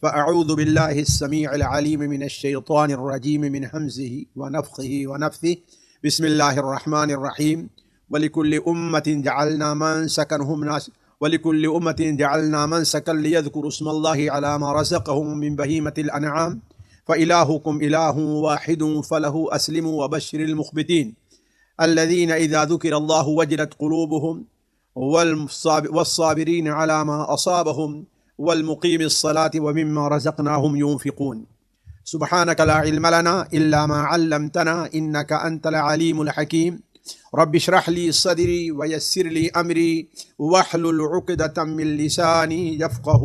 فأعوذ بالله السميع العليم من الشيطان الرجيم من همزه ونفخه ونفثه بسم الله الرحمن الرحيم ولكل أمة جعلنا منسكا ليذكروا اسم الله على ما رزقهم من بهيمة الأنعام فإلهكم إله واحد فله أسلموا وبشر المخبتين الذين إذا ذكر الله وجلت قلوبهم والصابرين على ما أصابهم والمقيم الصلاة ومما رزقناهم ينفقون سبحانك لا علم لنا إلا ما علمتنا إنك أنت العليم الحكيم رب اشرح لي صدري ويسر لي أمري واحلل عقدة من لساني يفقه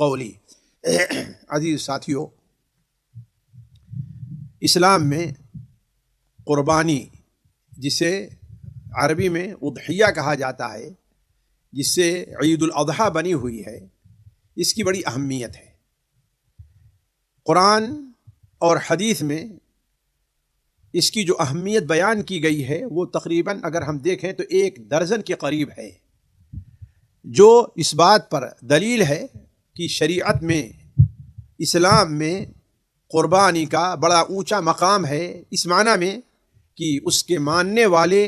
قولي عزیز ساتھیو، اسلام میں قربانی، جسے عربی میں اضحیہ کہا جاتا ہے، جس سے عید الاضحیٰ بنی ہوئی ہے، اس کی بڑی اہمیت ہے۔ قرآن اور حدیث میں اس کی جو اہمیت بیان کی گئی ہے وہ تقریباً اگر ہم دیکھیں تو 1 درجن کے قریب ہے، جو اس بات پر دلیل ہے کہ شریعت میں، اسلام میں قربانی کا بڑا اونچا مقام ہے، اس معنی میں کہ اس کے ماننے والے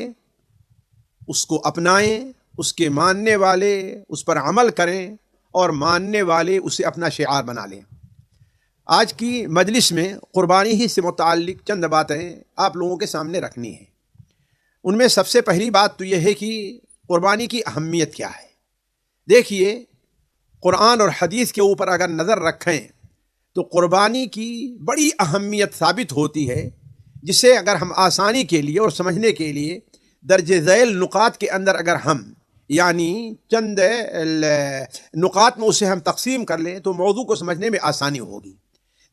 اس کو اپنائیں، اس کے ماننے والے اس پر عمل کریں اور ماننے والے اسے اپنا شعار بنا لیں۔ آج کی مجلس میں قربانی ہی سے متعلق چند باتیں آپ لوگوں کے سامنے رکھنی ہیں۔ ان میں سب سے پہلی بات تو یہ ہے کہ قربانی کی اہمیت کیا ہے۔ دیکھیے، قرآن اور حدیث کے اوپر اگر نظر رکھیں تو قربانی کی بڑی اہمیت ثابت ہوتی ہے، جسے اگر ہم آسانی کے لیے اور سمجھنے کے لیے درج ذیل نقاط کے اندر اگر ہم یعنی چند نقاط میں اسے ہم تقسیم کر لیں تو موضوع کو سمجھنے میں آسانی ہوگی۔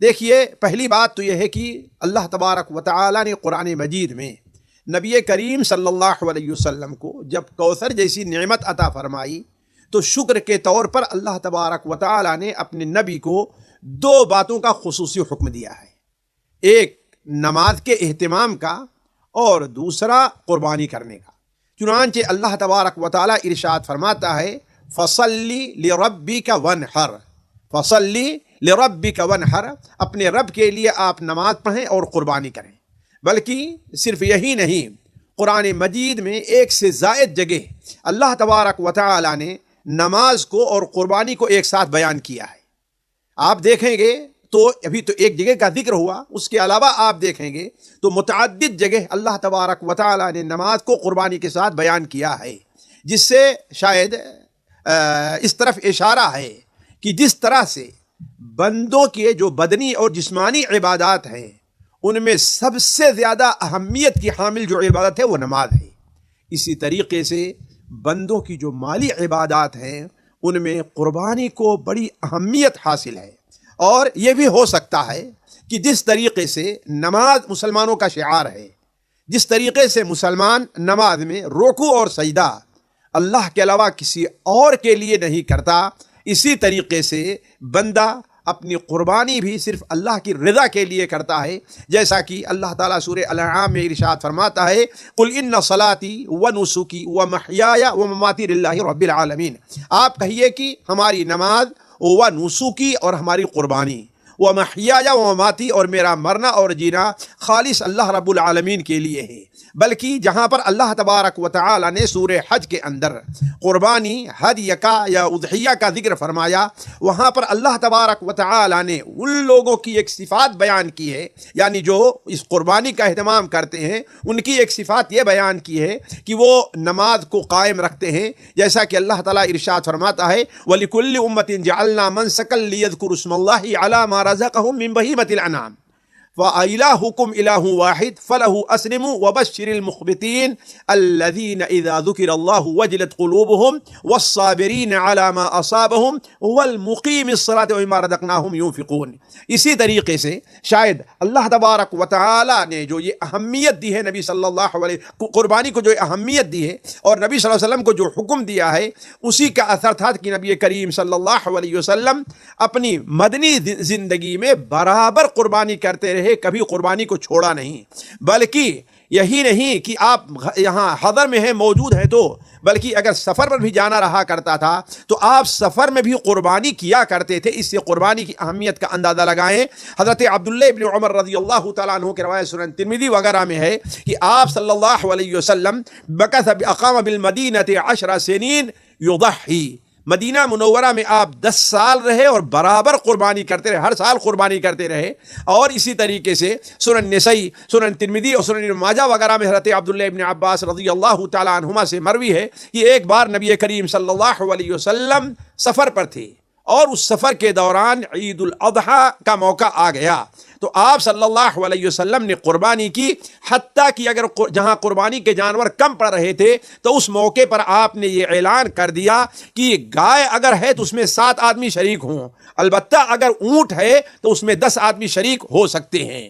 دیکھیے، پہلی بات تو یہ ہے کہ اللہ تبارک و تعالی نے قرآن مجید میں نبی کریم صلی اللہ علیہ وسلم کو جب کوثر جیسی نعمت عطا فرمائی تو شکر کے طور پر اللہ تبارک و تعالی نے اپنے نبی کو 2 باتوں کا خصوصی حکم دیا ہے، ایک نماز کے اہتمام کا اور دوسرا قربانی کرنے کا۔ چنانچہ اللہ تبارک و تعالی ارشاد فرماتا ہے فَصَلِّ لِرَبِّكَ وَانْحَرْ، فَصَلِّ لِرَبِّكَ وَانْحَرْ، اپنے رب کے لیے آپ نماز پڑھیں اور قربانی کریں۔ بلکہ صرف یہی نہیں، قرآن مجید میں 1 سے زائد جگہ اللہ تبارک و تعالی نے نماز کو اور قربانی کو ایک ساتھ بیان کیا ہے۔ آپ دیکھیں گے تو ابھی تو ایک جگہ کا ذکر ہوا، اس کے علاوہ آپ دیکھیں گے تو متعدد جگہ اللہ تبارک و تعالی نے نماز کو قربانی کے ساتھ بیان کیا ہے، جس سے شاید اس طرف اشارہ ہے کہ جس طرح سے بندوں کے جو بدنی اور جسمانی عبادات ہیں، ان میں سب سے زیادہ اہمیت کی حامل جو عبادت ہے وہ نماز ہے، اسی طریقے سے بندوں کی جو مالی عبادات ہیں ان میں قربانی کو بڑی اہمیت حاصل ہے۔ اور یہ بھی ہو سکتا ہے کہ جس طریقے سے نماز مسلمانوں کا شعار ہے، جس طریقے سے مسلمان نماز میں رکوع اور سجدہ اللہ کے علاوہ کسی اور کے لیے نہیں کرتا، اسی طریقے سے بندہ اپنی قربانی بھی صرف اللہ کی رضا کے لیے کرتا ہے، جیسا کہ اللہ تعالیٰ سورہ الانعام میں ارشاد فرماتا ہے قُلْ إِنَّ صَلَاتِي وَنُسُكِي وَمَحْيَايَ وَمَمَاتِي لِلَّهِ رَبِّ الْعَالَمِينَ، آپ کہیے کہ ہماری نماز وَنُسُكِي اور ہماری قربانی، وَمَحْيَايَ وَمَمَاتِي اور میرا مرنا اور جینا خالص اللہ رب العالمین کے لیے ہے۔ بلکہ جہاں پر اللہ تبارک و تعالی نے سورہ حج کے اندر قربانی، ہدیہ کا یا اضحیہ کا ذکر فرمایا، وہاں پر اللہ تبارک و تعالی نے ان لوگوں کی ایک صفات بیان کی ہے، یعنی جو اس قربانی کا اہتمام کرتے ہیں ان کی ایک صفات یہ بیان کی ہے کہ وہ نماز کو قائم رکھتے ہیں، جیسا کہ اللہ تعالیٰ ارشاد فرماتا ہے وَلِكُلِّ أُمَّةٍ جَعَلْنَا مَنْسَكًا لِيَذْكُرُوا اسْمَ اللَّهِ عَلَى مَا رَزَقَهُم مِّن بَهِيمَةِ الْأَنْعَامِ وَإِلَٰهُكُمْ إِلَٰهٌ وَاحِدٌ فَلَهُ أَسْلِمُوا وَبَشِّرِ الْمُخْبِتِينَ الَّذِينَ إِذَا ذُكِرَ اللَّهُ وَجِلَتْ قُلُوبُهُمْ وَالصَّابِرِينَ عَلَى مَا أَصَابَهُمْ وَالْمُقِيمِ الصَّلَاةَ وَمِمَّا رَزَقْنَاهُمْ يُنْفِقُونَ۔ اسی طریقے سے شاید اللہ تبارک و تعالی نے جو یہ اہمیت دی ہے نبی صلی اللہ علیہ قربانی کو جو اہمیت دی ہے اور نبی صلی اللہ علیہ وسلم کو جو حکم دیا ہے، اسی کا اثر تھا کہ نبی کریم صلی اللہ علیہ وسلم اپنی مدنی زندگی میں برابر قربانی کرتے رہے، کبھی قربانی کو چھوڑا نہیں، بلکہ یہی نہیں کہ آپ یہاں حضر میں ہیں، موجود ہیں تو، بلکہ اگر سفر پر بھی جانا رہا کرتا تھا تو آپ سفر میں بھی قربانی کیا کرتے تھے۔ اس سے قربانی کی اہمیت کا اندازہ لگائیں۔ حضرت عبداللہ ابن عمر رضی اللہ تعالیٰ عنہ کی روایت سنن ترمذی وغیرہ میں ہے کہ آپ صلی اللہ علیہ وسلم اقام بالمدینہ 10 سنین یضحی، مدینہ منورہ میں آپ 10 سال رہے اور برابر قربانی کرتے رہے، ہر سال قربانی کرتے رہے۔ اور اسی طریقے سے سنن نسائی، سنن ترمذی اور سنن ابن ماجہ وغیرہ میں حضرت عبداللہ ابن عباس رضی اللہ تعالیٰ عنہما سے مروی ہے کہ ایک بار نبی کریم صلی اللہ علیہ وسلم سفر پر تھے اور اس سفر کے دوران عید الاضحیٰ کا موقع آ گیا تو آپ صلی اللہ علیہ وسلم نے قربانی کی، حتیٰ کہ اگر جہاں قربانی کے جانور کم پڑ رہے تھے تو اس موقع پر آپ نے یہ اعلان کر دیا کہ گائے اگر ہے تو اس میں 7 آدمی شریک ہوں، البتہ اگر اونٹ ہے تو اس میں 10 آدمی شریک ہو سکتے ہیں۔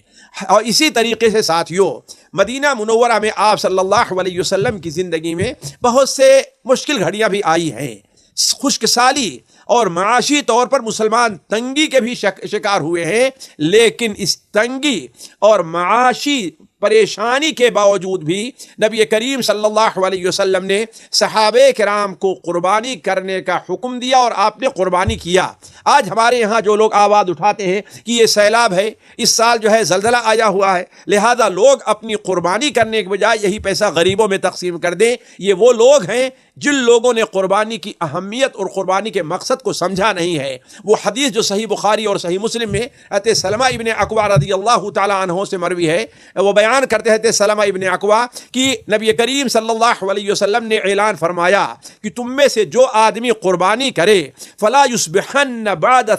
اور اسی طریقے سے ساتھیوں، مدینہ منورہ میں آپ صلی اللہ علیہ وسلم کی زندگی میں بہت سے مشکل گھڑیاں بھی آئی ہیں، خشک سالی اور معاشی طور پر مسلمان تنگی کے بھی شکار ہوئے ہیں، لیکن اس تنگی اور معاشی پریشانی کے باوجود بھی نبی کریم صلی اللہ علیہ وسلم نے صحابہ کرام کو قربانی کرنے کا حکم دیا اور آپ نے قربانی کیا۔ آج ہمارے یہاں جو لوگ آواز اٹھاتے ہیں کہ یہ سیلاب ہے، اس سال جو ہے زلزلہ آیا ہوا ہے، لہذا لوگ اپنی قربانی کرنے کے بجائے یہی پیسہ غریبوں میں تقسیم کر دیں، یہ وہ لوگ ہیں جن لوگوں نے قربانی کی اہمیت اور قربانی کے مقصد کو سمجھا نہیں ہے۔ وہ حدیث جو صحیح بخاری اور صحیح مسلم میں حضرت سلمہ ابن اکوع رضی اللہ تعالیٰ عنہ سے مروی ہے، وہ بیان کرتے ہیں سلمہ ابن اکوع کہ نبی کریم صلی اللہ علیہ وسلم نے اعلان فرمایا کہ تم میں سے جو آدمی قربانی کرے فلا یصبحن بعد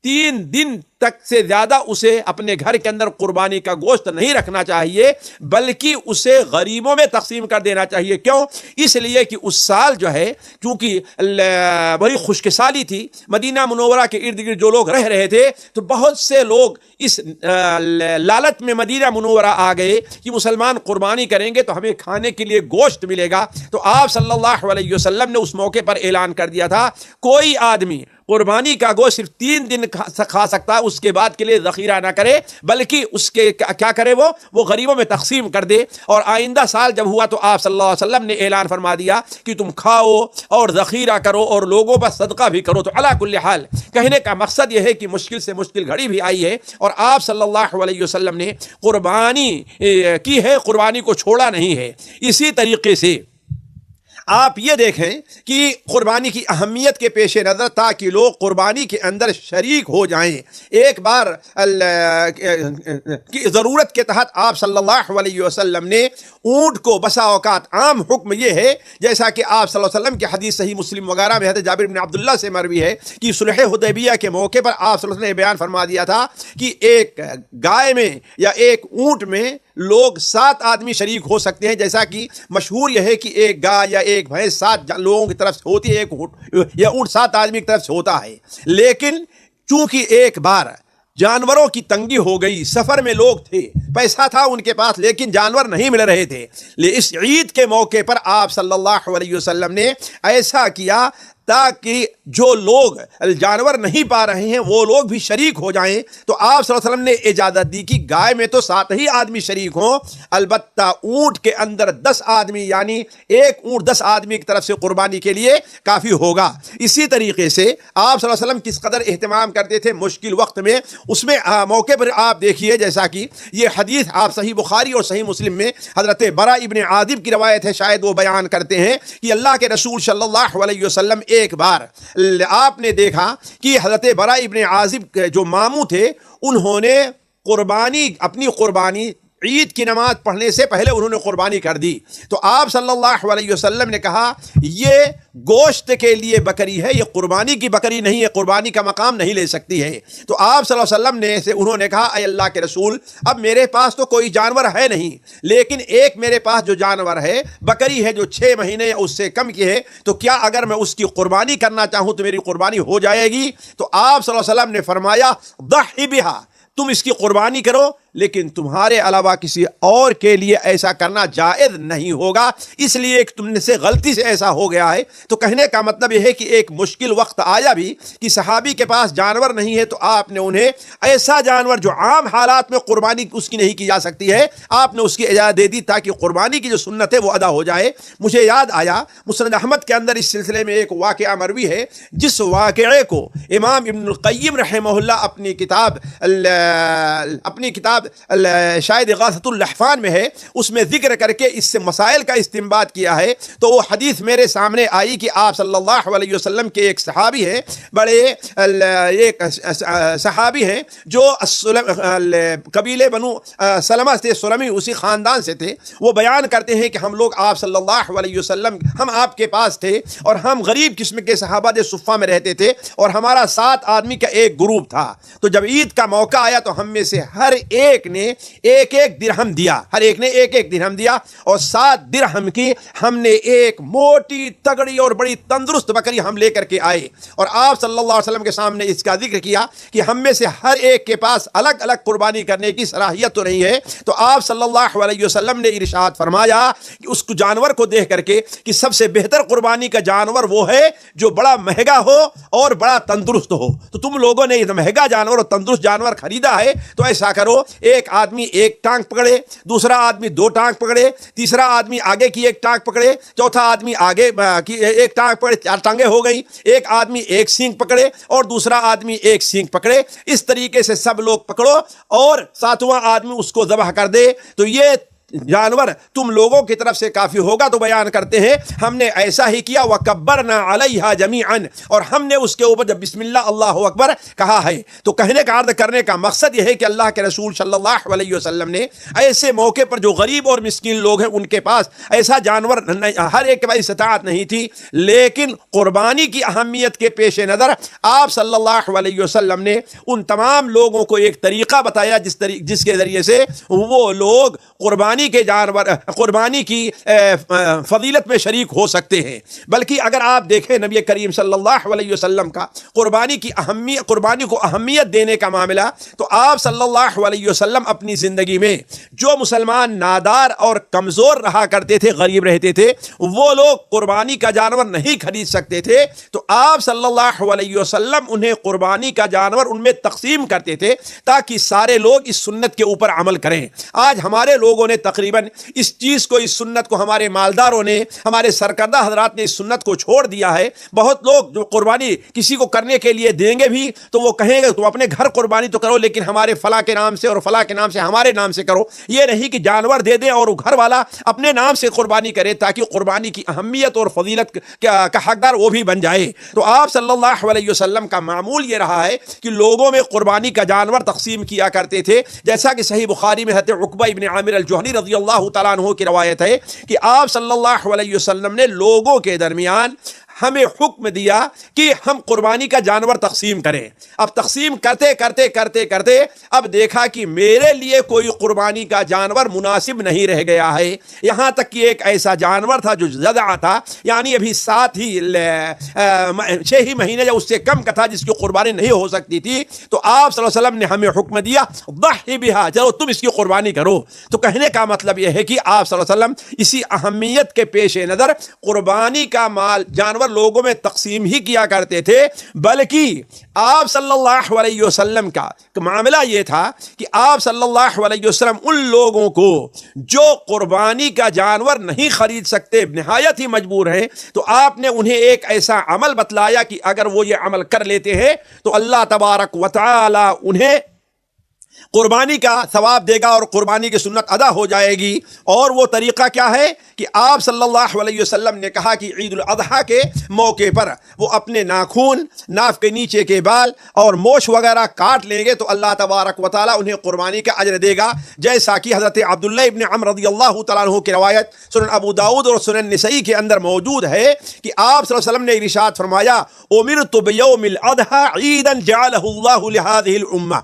3 دن تک سے زیادہ اسے اپنے گھر کے اندر قربانی کا گوشت نہیں رکھنا چاہیے، بلکہ اسے غریبوں میں تقسیم کر دینا چاہیے۔ کیوں؟ اس لیے کہ اس سال جو ہے چونکہ بڑی خشک سالی تھی، مدینہ منورہ کے ارد گرد جو لوگ رہ رہے تھے تو بہت سے لوگ اس لالچ میں مدینہ منورہ آ گئے کہ مسلمان قربانی کریں گے تو ہمیں کھانے کے لیے گوشت ملے گا۔ تو آپ صلی اللہ علیہ وسلم نے اس موقع پر اعلان کر دیا تھا کوئی آدمی قربانی کا گوشت صرف 3 دن کھا سکتا ہے، اس کے بعد کے لیے ذخیرہ نہ کرے، بلکہ اس کے کیا کرے، وہ غریبوں میں تقسیم کر دے۔ اور آئندہ سال جب ہوا تو آپ صلی اللہ علیہ وسلم نے اعلان فرما دیا کہ تم کھاؤ اور ذخیرہ کرو اور لوگوں پر صدقہ بھی کرو۔ تو علی کل حال کہنے کا مقصد یہ ہے کہ مشکل سے مشکل گھڑی بھی آئی ہے اور آپ صلی اللہ علیہ وسلم نے قربانی کی ہے، قربانی کو چھوڑا نہیں ہے۔ اسی طریقے سے آپ یہ دیکھیں کہ قربانی کی اہمیت کے پیش نظر تاکہ لوگ قربانی کے اندر شریک ہو جائیں، ایک بار کی ضرورت کے تحت آپ صلی اللہ علیہ وسلم نے اونٹ کو بسا اوقات، عام حکم یہ ہے جیسا کہ آپ صلی اللہ علیہ وسلم کی حدیث صحیح مسلم وغیرہ میں حضرت جابر بن عبداللہ سے مروی ہے کہ صلح حدیبیہ کے موقع پر آپ صلی اللہ علیہ وسلم نے بیان فرما دیا تھا کہ ایک گائے میں یا ایک اونٹ میں لوگ 7 آدمی شریک ہو سکتے ہیں، جیسا کہ مشہور یہ ہے کہ ایک گائے یا ایک بھینس 7 لوگوں کی طرف سے ہوتی ہے، ایک اونٹ یا اونٹ 7 آدمی کی طرف سے ہوتا ہے۔ لیکن چونکہ ایک بار جانوروں کی تنگی ہو گئی، سفر میں لوگ تھے، پیسہ تھا ان کے پاس لیکن جانور نہیں مل رہے تھے، اس عید کے موقع پر آپ صلی اللہ علیہ وسلم نے ایسا کیا تاکہ جو لوگ جانور نہیں پا رہے ہیں وہ لوگ بھی شریک ہو جائیں۔ تو آپ صلی اللہ علیہ وسلم نے اجازت دی کہ گائے میں تو 7 ہی آدمی شریک ہوں، البتہ اونٹ کے اندر 10 آدمی، یعنی ایک اونٹ 10 آدمی کی طرف سے قربانی کے لیے کافی ہوگا۔ اسی طریقے سے آپ صلی اللہ علیہ وسلم کس قدر اہتمام کرتے تھے مشکل وقت میں، اس میں موقع پر آپ دیکھیے جیسا کہ یہ حدیث آپ صحیح بخاری اور صحیح مسلم میں حضرت برا ابن عازب کی روایت ہے، شاید وہ بیان کرتے ہیں کہ اللہ کے رسول صلی اللہ علیہ وسلم ایک بار آپ نے دیکھا کہ حضرت برا ابن عازب جو ماموں تھے انہوں نے اپنی قربانی عید کی نماز پڑھنے سے پہلے انہوں نے قربانی کر دی۔ تو آپ صلی اللہ علیہ وسلم نے کہا یہ گوشت کے لیے بکری ہے، یہ قربانی کی بکری نہیں ہے، قربانی کا مقام نہیں لے سکتی ہے۔ تو آپ صلی اللہ علیہ وسلم انہوں نے کہا اے اللہ کے رسول، اب میرے پاس تو کوئی جانور ہے نہیں، لیکن ایک میرے پاس جو جانور ہے بکری ہے جو 6 مہینے یا اس سے کم کی ہے، تو کیا اگر میں اس کی قربانی کرنا چاہوں تو میری قربانی ہو جائے گی؟ تو آپ صلی اللہ علیہ وسلم نے فرمایا ضحی بہا، تم اس کی قربانی کرو، لیکن تمہارے علاوہ کسی اور کے لیے ایسا کرنا جائز نہیں ہوگا، اس لیے کہ تم سے غلطی سے ایسا ہو گیا ہے۔ تو کہنے کا مطلب یہ ہے کہ ایک مشکل وقت آیا بھی کہ صحابی کے پاس جانور نہیں ہے، تو آپ نے انہیں ایسا جانور جو عام حالات میں قربانی اس کی نہیں کی جا سکتی ہے، آپ نے اس کی اجازت دے دی تاکہ قربانی کی جو سنت ہے وہ ادا ہو جائے۔ مجھے یاد آیا مسند احمد کے اندر اس سلسلے میں ایک واقعہ مروی ہے، جس واقعے کو امام ابن القیم رحمہ اللہ اپنی کتاب شاید اغاثۃ اللحفان میں ہے، اس میں ذکر کر کے اس سے مسائل کا استنباط کیا ہے۔ تو وہ حدیث میرے سامنے آئی کہ آپ صلی اللہ علیہ وسلم کے ایک صحابی ہیں، ایک صحابی ہیں جو قبیلے بنو سلمہ سے، سلمی اسی خاندان سے تھے۔ وہ بیان کرتے ہیں کہ ہم لوگ آپ صلی اللہ علیہ وسلم ہم آپ کے پاس تھے، اور ہم غریب قسم کے صحابہ صفہ میں رہتے تھے، اور ہمارا 7 آدمی کا ایک گروپ تھا۔ تو جب عید کا موقع آیا تو ہم میں سے ہر ایک نے ایک درہم دیا، اور 7 درہم کی ہم نے ایک موٹی تگڑی اور بڑی تندرست بکری ہم لے کر کے آئے، اور آپ صلی اللہ علیہ وسلم کے سامنے اس کا ذکر کیا کہ ہم میں سے ہر ایک کے پاس الگ الگ قربانی کرنے کی صلاحیت تو نہیں ہے۔ تو آپ صلی اللہ علیہ وسلم نے ارشاد فرمایا کہ اس جانور کو دیکھ کر کے کہ سب سے بہتر قربانی کا جانور وہ ہے جو بڑا مہنگا ہو اور بڑا تندرست ہو۔ تو تم لوگوں نے یہ مہنگا جانور اور تندرست جانور خریدا ہے، تو ایسا کرو، ایک آدمی ایک ٹانگ پکڑے، دوسرا آدمی 2 ٹانگ پکڑے، تیسرا آدمی آگے کی ایک ٹانگ پکڑے، چوتھا آدمی آگے کی ایک ٹانگ پکڑے، 4 ٹانگیں ہو گئی، ایک آدمی ایک سینگ پکڑے اور دوسرا آدمی ایک سینگ پکڑے، اس طریقے سے سب لوگ پکڑو اور 7واں آدمی اس کو ذبح کر دے، تو یہ جانور تم لوگوں کی طرف سے کافی ہوگا۔ تو بیان کرتے ہیں ہم نے ایسا ہی کیا، وَكَبَّرْنَا عَلَيْهَا جَمِيعًا، اور ہم نے اس کے اوپر جب بسم اللہ اللہ اکبر کہا ہے۔ تو کہنے کا عرض کرنے کا مقصد یہ ہے کہ اللہ کے رسول صلی اللہ علیہ وسلم نے ایسے موقع پر جو غریب اور مسکین لوگ ہیں ان کے پاس ایسا جانور ہر ایک کے پاس استطاعت نہیں تھی، لیکن قربانی کی اہمیت کے پیش نظر آپ صلی اللہ علیہ وسلم نے ان تمام لوگوں کو ایک طریقہ بتایا جس کے ذریعے سے وہ لوگ قربانی کی فضیلت میں شریک ہو سکتے ہیں۔ بلکہ اگر آپ دیکھیں نبی کریم صلی اللہ علیہ وسلم کا قربانی کو اہمیت دینے کا معاملہ، تو آپ صلی اللہ علیہ وسلم اپنی زندگی میں جو مسلمان نادار اور کمزور رہا کرتے تھے، غریب رہتے تھے، وہ لوگ قربانی کا جانور نہیں خرید سکتے تھے، تو آپ صلی اللہ علیہ وسلم انہیں قربانی کا جانور ان میں تقسیم کرتے تھے تاکہ سارے لوگ اس سنت کے اوپر عمل کریں۔ آج ہمارے لوگوں نے تقریباً اس چیز کو، اس سنت کو، ہمارے مالداروں نے، ہمارے سرکردہ حضرات نے اس سنت کو چھوڑ دیا ہے۔ بہت لوگ جو قربانی کسی کو کرنے کے لیے دیں گے بھی تو وہ کہیں گے تم اپنے گھر قربانی تو کرو، لیکن ہمارے فلاں کے نام سے اور فلاں کے نام سے، ہمارے نام سے کرو۔ یہ نہیں کہ جانور دے دیں اور گھر والا اپنے نام سے قربانی کرے تاکہ قربانی کی اہمیت اور فضیلت کا حقدار وہ بھی بن جائے۔ تو آپ صلی اللہ علیہ وسلم کا معمول یہ رہا ہے کہ لوگوں میں قربانی کا جانور تقسیم کیا کرتے تھے، جیسا کہ صحیح بخاری میں حضرت عقبہ ابن عامر الجہنی رضی اللہ تعالیٰ عنہ کی روایت ہے کہ آپ صلی اللہ علیہ وسلم نے لوگوں کے درمیان ہمیں حکم دیا کہ ہم قربانی کا جانور تقسیم کریں۔ اب تقسیم کرتے اب دیکھا کہ میرے لیے کوئی قربانی کا جانور مناسب نہیں رہ گیا ہے، یہاں تک کہ ایک ایسا جانور تھا جو زدع تھا، یعنی ابھی 6 ہی مہینے یا اس سے کم کا تھا، جس کی قربانی نہیں ہو سکتی تھی۔ تو آپ صلی اللہ علیہ وسلم نے ہمیں حکم دیا، ضحی بہا، چلو تم اس کی قربانی کرو۔ تو کہنے کا مطلب یہ ہے کہ آپ صلی اللہ علیہ وسلم اسی اہمیت کے پیش نظر قربانی کا مال جانور لوگوں میں تقسیم ہی کیا کرتے تھے، بلکہ آپ صلی اللہ علیہ وسلم کا معاملہ یہ تھا کہ آپ صلی اللہ علیہ وسلم ان لوگوں کو جو قربانی کا جانور نہیں خرید سکتے، نہایت ہی مجبور ہیں، تو آپ نے انہیں ایک ایسا عمل بتلایا کہ اگر وہ یہ عمل کر لیتے ہیں تو اللہ تبارک و تعالی انہیں قربانی کا ثواب دے گا اور قربانی کی سنت ادا ہو جائے گی۔ اور وہ طریقہ کیا ہے کہ آپ صلی اللہ علیہ وسلم نے کہا کہ عید الاضحیٰ کے موقع پر وہ اپنے ناخون، ناف کے نیچے کے بال اور موچھ وغیرہ کاٹ لیں گے تو اللہ تبارک و تعالیٰ انہیں قربانی کا اجر دے گا، جیسا کہ حضرت عبداللہ ابن عمر رضی اللہ تعالیٰ عنہ کی روایت سنن ابو داؤد اور سنن نسائی کے اندر موجود ہے کہ آپ صلی اللہ علیہ وسلم نے ارشاد فرمایا، امرت بیوم الاضحیٰ عیدا جعلہ اللہ لہذہ الامہ،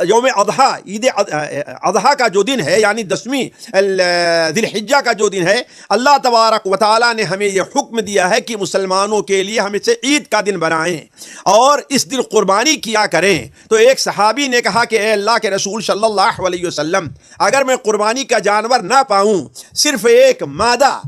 یوم اضحیٰ، عید اضحیٰ کا جو دن ہے، یعنی 10ویں ذی الحجہ کا جو دن ہے، اللہ تبارک و تعالیٰ نے ہمیں یہ حکم دیا ہے کہ مسلمانوں کے لیے ہم اسے عید کا دن بنائیں اور اس دن قربانی کیا کریں۔ تو ایک صحابی نے کہا کہ اے اللہ کے رسول صلی اللہ علیہ وسلم، اگر میں قربانی کا جانور نہ پاؤں، صرف ایک مادہ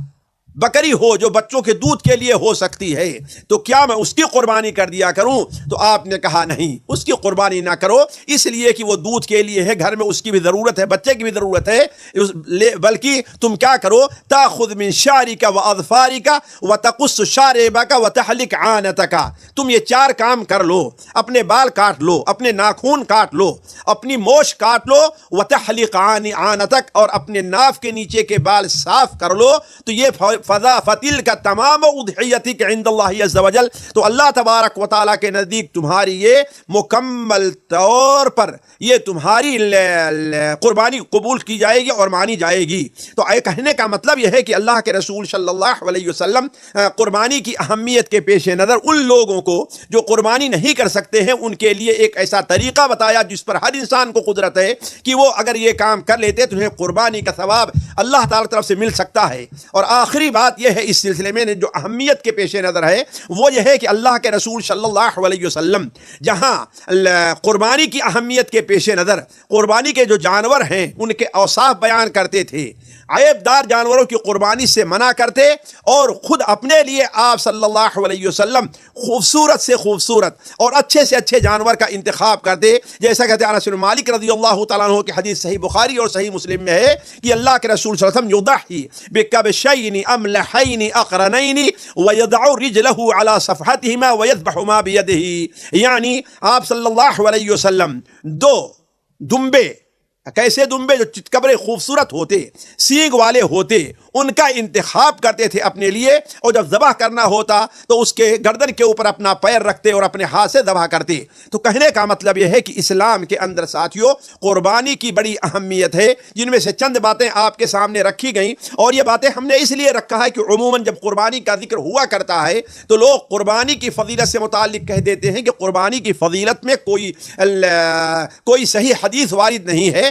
بکری ہو جو بچوں کے دودھ کے لیے ہو سکتی ہے، تو کیا میں اس کی قربانی کر دیا کروں؟ تو آپ نے کہا نہیں، اس کی قربانی نہ کرو، اس لیے کہ وہ دودھ کے لیے ہے، گھر میں اس کی بھی ضرورت ہے، بچے کی بھی ضرورت ہے، بلکہ تم کیا کرو، تاخذ من شعرک واظفارک وتقص شاربک وتحلق عانتک، تم یہ 4 کام کر لو، اپنے بال کاٹ لو، اپنے ناخون کاٹ لو، اپنی موچھ کاٹ لو، وتحلق عانتک، اور اپنے ناف کے نیچے کے بال صاف کر لو، تو یہ فضا فتل کا تمام اضحیتی کے عند اللہ عز وجل، تو اللہ تبارک و تعالیٰ کے نزدیک تمہاری یہ مکمل طور پر یہ تمہاری قربانی قبول کی جائے گی اور مانی جائے گی۔ تو کہنے کا مطلب یہ ہے کہ اللہ کے رسول صلی اللہ علیہ وسلم قربانی کی اہمیت کے پیش نظر ان لوگوں کو جو قربانی نہیں کر سکتے ہیں، ان کے لیے ایک ایسا طریقہ بتایا جس پر ہر انسان کو قدرت ہے کہ وہ اگر یہ کام کر لیتے تو انہیں قربانی کا ثواب اللہ تعالیٰ کی طرف سے مل سکتا ہے۔ اور آخری بات یہ ہے اس سلسلے میں جو اہمیت کے پیش نظر ہے وہ یہ ہے کہ اللہ کے رسول صلی اللہ علیہ وسلم جہاں قربانی کی اہمیت کے پیش نظر قربانی کے جو جانور ہیں ان کے اوصاف بیان کرتے تھے، عیب دار جانوروں کی قربانی سے منع کرتے، اور خود اپنے لیے آپ صلی اللہ علیہ وسلم خوبصورت سے خوبصورت اور اچھے سے اچھے جانور کا انتخاب کرتے، جیسا کہ انس بن مالک رضی اللہ تعالیٰ عنہ کی حدیث صحیح بخاری اور صحیح مسلم میں ہے کہ اللہ کے رسول صلی اللہ علیہ وسلم یضحی بکبشین املحین اقرنین ویضع رجلہ علی صفحتہما ویذبح ما بیدہ، یعنی آپ صلی اللہ علیہ وسلم 2 دمبے، کیسے دمبے جو چتکبرے خوبصورت ہوتے، سینگ والے ہوتے، ان کا انتخاب کرتے تھے اپنے لیے، اور جب ذبح کرنا ہوتا تو اس کے گردن کے اوپر اپنا پیر رکھتے اور اپنے ہاتھ سے ذبح کرتے۔ تو کہنے کا مطلب یہ ہے کہ اسلام کے اندر ساتھیوں قربانی کی بڑی اہمیت ہے، جن میں سے چند باتیں آپ کے سامنے رکھی گئیں، اور یہ باتیں ہم نے اس لیے رکھا ہے کہ عموماً جب قربانی کا ذکر ہوا کرتا ہے تو لوگ قربانی کی فضیلت سے متعلق کہہ دیتے ہیں کہ قربانی کی فضیلت میں کوئی صحیح حدیث وارد نہیں ہے،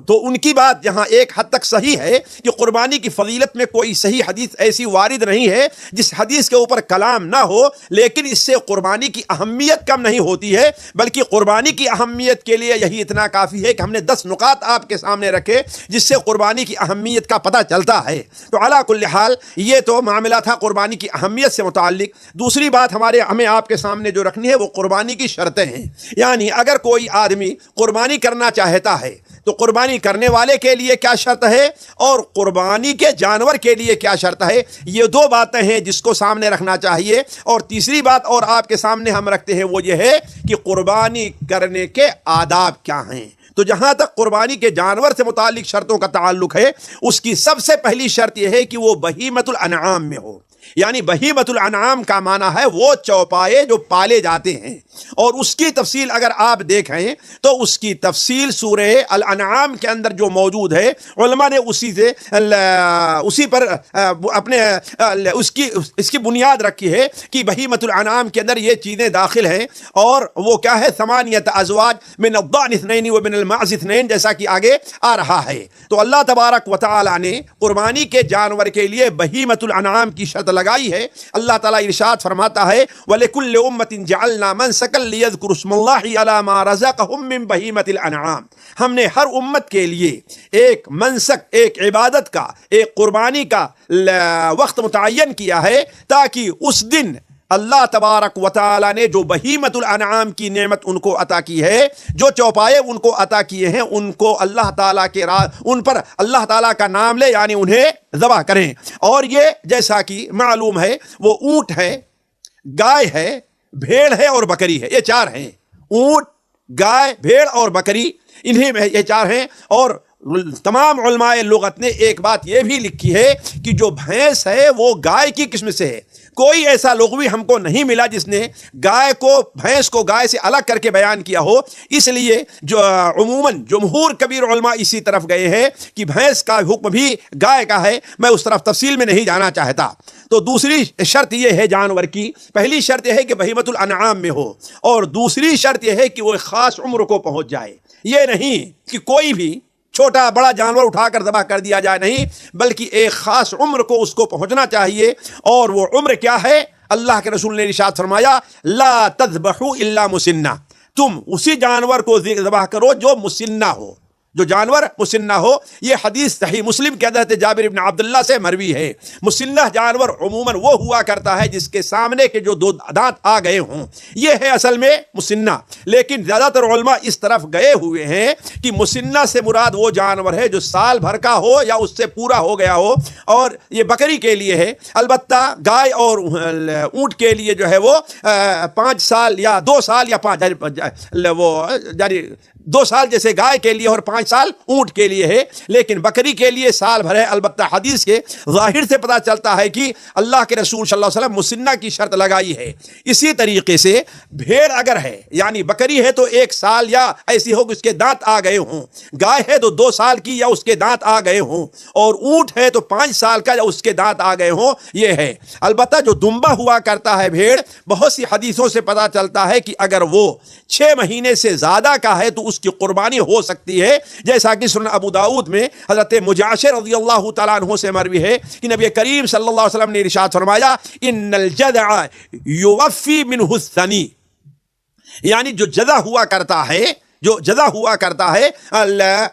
تو ان کی بات جہاں ایک حد تک صحیح ہے کہ قربانی کی فضیلت میں کوئی صحیح حدیث ایسی وارد نہیں ہے جس حدیث کے اوپر کلام نہ ہو، لیکن اس سے قربانی کی اہمیت کم نہیں ہوتی ہے، بلکہ قربانی کی اہمیت کے لیے یہی اتنا کافی ہے کہ ہم نے 10 نکات آپ کے سامنے رکھے جس سے قربانی کی اہمیت کا پتہ چلتا ہے۔ تو علی کل حال یہ تو معاملہ تھا قربانی کی اہمیت سے متعلق۔ دوسری بات ہمیں آپ کے سامنے جو رکھنی ہے وہ قربانی کی شرطیں ہیں، یعنی اگر کوئی آدمی قربانی کرنا چاہتا ہے تو قربانی کرنے والے کے لیے کیا شرط ہے اور قربانی کے جانور کے لیے کیا شرط ہے، یہ 2 باتیں ہیں جس کو سامنے رکھنا چاہیے۔ اور تیسری بات اور آپ کے سامنے ہم رکھتے ہیں وہ یہ ہے کہ قربانی کرنے کے آداب کیا ہیں۔ تو جہاں تک قربانی کے جانور سے متعلق شرطوں کا تعلق ہے، اس کی سب سے پہلی شرط یہ ہے کہ وہ بہیمۃ الانعام میں ہو، یعنی بہیمۃ الانعام کا معنی ہے وہ چوپائے جو پالے جاتے ہیں، اور اس کی تفصیل اگر آپ دیکھیں تو اس کی تفصیل سورہ الانعام کے اندر جو موجود ہے، علماء نے اسی پر اپنے اس کی بنیاد رکھی ہے کہ بہیمۃ الانعام کے اندر یہ چیزیں داخل ہیں، اور وہ کیا ہے 8 ازواج من الضأن 2 ومن المعز 2، جیسا کہ آگے آ رہا ہے۔ تو اللہ تبارک و تعالی نے قربانی کے جانور کے لیے بہیمۃ الانعام کی شرط لگائی ہے۔ اللہ تعالیٰ ارشاد فرماتا ہے وَلِكُلِّ أُمَّةٍ جَعَلْنَا مَنْسَكًا لِيَذْكُرُوا اسْمَ اللَّهِ عَلَى مَا رَزَقَهُم مِّن بَهِيمَةِ الْأَنْعَامِ، ہم نے ہر امت کے لیے ایک منسک، ایک عبادت کا، ایک قربانی کا وقت متعین کیا ہے، تاکہ اس دن اللہ تبارک و تعالی نے جو بہیمۃ الانعام کی نعمت ان کو عطا کی ہے، جو چوپائے ان کو عطا کیے ہیں، ان کو اللہ تعالیٰ کے ان پر اللہ تعالیٰ کا نام لے، یعنی انہیں ذبح کریں۔ اور یہ جیسا کہ معلوم ہے وہ اونٹ ہے، گائے ہے، بھیڑ ہے اور بکری ہے، یہ 4 ہیں۔ اونٹ، گائے، بھیڑ اور بکری، انہیں میں یہ 4 ہیں۔ اور تمام علماء لغت نے ایک بات یہ بھی لکھی ہے کہ جو بھینس ہے وہ گائے کی قسم سے ہے، کوئی ایسا لغوی ہم کو نہیں ملا جس نے گائے کو بھینس کو گائے سے الگ کر کے بیان کیا ہو. اس لیے جو عموماً جمہور کبیر علماء اسی طرف گئے ہیں کہ بھینس کا حکم بھی گائے کا ہے. میں اس طرف تفصیل میں نہیں جانا چاہتا. تو دوسری شرط یہ ہے جانور کی، پہلی شرط یہ ہے کہ بہیمۃ الانعام میں ہو، اور دوسری شرط یہ ہے کہ وہ خاص عمر کو پہنچ جائے. یہ نہیں کہ کوئی بھی چھوٹا بڑا جانور اٹھا کر ذبح کر دیا جائے، نہیں، بلکہ ایک خاص عمر کو اس کو پہنچنا چاہیے. اور وہ عمر کیا ہے؟ اللہ کے رسول نے ارشاد فرمایا لا تذبحوا الا مسنہ، تم اسی جانور کو ذبح کرو جو مسنہ ہو، جو جانور مسنہ ہو. یہ حدیث صحیح مسلم کے حضرت جابر بن عبداللہ سے مروی ہے. مسنہ جانور عموماً وہ ہوا کرتا ہے جس کے سامنے کے جو دو دانت آ گئے ہوں، یہ ہے اصل میں مسنہ. لیکن زیادہ تر علماء اس طرف گئے ہوئے ہیں کہ مسنہ سے مراد وہ جانور ہے جو سال بھر کا ہو یا اس سے پورا ہو گیا ہو، اور یہ بکری کے لیے ہے. البتہ گائے اور اونٹ کے لیے جو ہے وہ 5 سال یا 2 سال یا 2 سال جیسے گائے کے لیے اور 5 سال اونٹ کے لیے ہے، لیکن بکری کے لیے سال بھر ہے. البتہ حدیث کے ظاہر سے پتہ چلتا ہے کہ اللہ کے رسول صلی اللہ علیہ وسلم مسنہ کی شرط لگائی ہے. اسی طریقے سے بھیڑ اگر ہے، یعنی بکری ہے تو 1 سال یا ایسی ہو کہ اس کے دانت آ گئے ہوں، گائے ہے تو 2 سال کی یا اس کے دانت آ گئے ہوں، اور اونٹ ہے تو 5 سال کا یا اس کے دانت آ گئے ہوں، یہ ہے. البتہ جو دمبا ہوا کرتا ہے بھیڑ، بہت سی حدیثوں سے پتہ چلتا ہے کہ اگر وہ 6 مہینے سے زیادہ کا ہے تو اس کی قربانی ہو سکتی ہے. جیسا کہ سنن ابو داؤد میں حضرت مجاشر رضی اللہ تعالیٰ عنہ سے مروی ہے کہ نبی کریم صلی اللہ علیہ وسلم نے ارشاد فرمایا ان الجذع یوفی منہ الثنی، یعنی جو جذع ہوا کرتا ہے، جو جذع ہوا کرتا ہے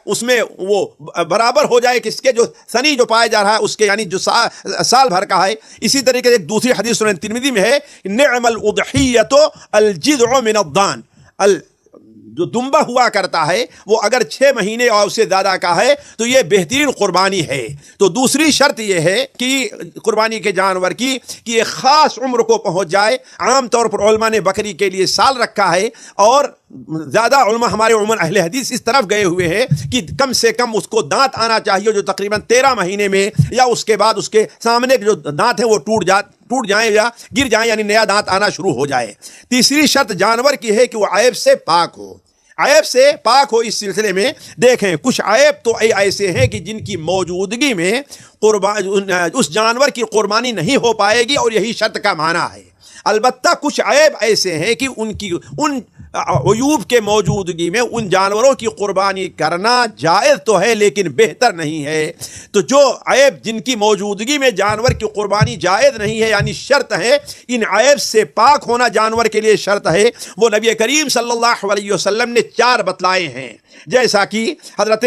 اس میں وہ برابر ہو جائے کس کے، جو ثنی جو پایا جا رہا ہے اس کے، یعنی جو سال بھر کا ہے. اسی طریقے سے ایک دوسری حدیث سنن ترمذی میں ہے نعم الاضحیۃ الجذع من الضان، جو دمبا ہوا کرتا ہے وہ اگر 6 مہینے اور اس سے زیادہ کا ہے تو یہ بہترین قربانی ہے. تو دوسری شرط یہ ہے کہ قربانی کے جانور کی کہ ایک خاص عمر کو پہنچ جائے. عام طور پر علماء نے بکری کے لیے سال رکھا ہے، اور زیادہ علماء ہمارے عموماً اہل حدیث اس طرف گئے ہوئے ہیں کہ کم سے کم اس کو دانت آنا چاہیے جو تقریباً 13 مہینے میں یا اس کے بعد اس کے سامنے کے جو دانت ہیں وہ ٹوٹ جائیں یا گر جائیں، یعنی نیا دانت آنا شروع ہو جائے. تیسری شرط جانور کی ہے کہ وہ عیب سے پاک ہو. عیب سے پاک ہو اس سلسلے میں دیکھیں کچھ عیب تو ایسے ہیں کہ جن کی موجودگی میں اس جانور کی قربانی نہیں ہو پائے گی، اور یہی شرط کا معنی ہے. البتہ کچھ عیب ایسے ہیں کہ ان عیوب کے موجودگی میں ان جانوروں کی قربانی کرنا جائز تو ہے لیکن بہتر نہیں ہے. تو جو عیب جن کی موجودگی میں جانور کی قربانی جائز نہیں ہے، یعنی شرط ہے ان عیب سے پاک ہونا جانور کے لیے شرط ہے، وہ نبی کریم صلی اللہ علیہ وسلم نے 4 بتلائے ہیں. جیسا کہ حضرت